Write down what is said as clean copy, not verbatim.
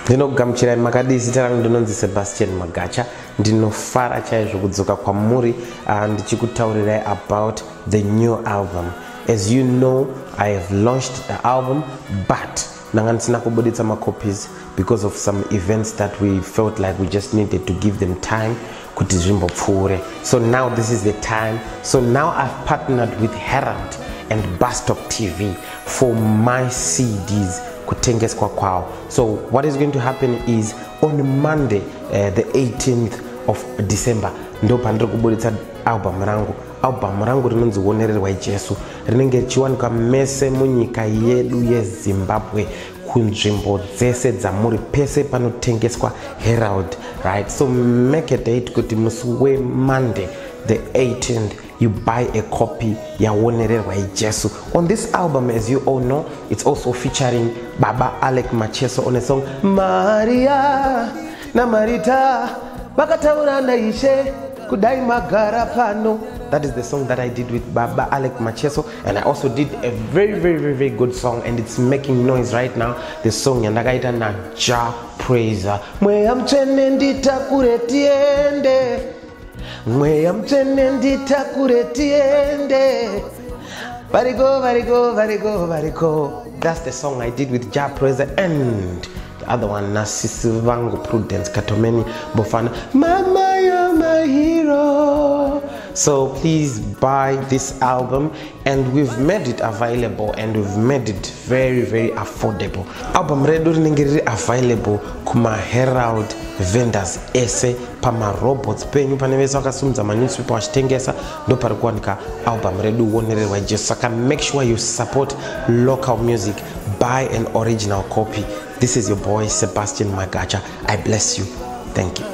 Ndinokugamuchirai makadii. Zita rangu ndinonzi Sebastian Magacha. Ndinofara chaizvo kudzoka kwamuri ndichikutaurirai about the new album. As you know, I have launched the album, but ndanga ndisina kubuditsa macopies because of some events that we felt like we just needed to give them time kuti zvimbopfuure. So now this is the time. So now I've partnered with Herald and Bastop TV for my CDs kutengeswa kwao. So what is going to happen is on Monday, the 18th of December, ndo pandiri kubuditsa album rangu rinonzi Wonererwa Jesu, rinenge richiwanikwa mese munyika yedu yeZimbabwe, kunzvimbo dzese dzamuri pese panotengeswa Herald, right? So make a date kuti musi weMonday the 18th you buy a copy ya Wonererwa Jesu. On this album, as you all know, it's also featuring Baba Alec Macheso on a song Maria na Marita bakataura naishe kudai magara pano. That is the song that I did with Baba Alec Macheso, and I also did a very good song, and it's making noise right now. The song yandakaita na Ja Praiser. Mweya mtene nditakure tiende, mweya mtene nditakure tiende, varigo. That's the song I did with Ja Praiser, and the other one Nasisi Vangu Prudence Katomeni Bofana. Mama, you're my hero. So please buy this album, and we've made it available, and we've made it very affordable. Album redu rinenge riri available kuma Herald vendors ese pama robots penyu pane vese vakasumudza manewspaper vachitengesa ndo pari kuwanika album redu Wonererwa Jesu. Saka make sure you support local music, buy an original copy. This is your boy Sebastian Magacha. I bless you. Thank you.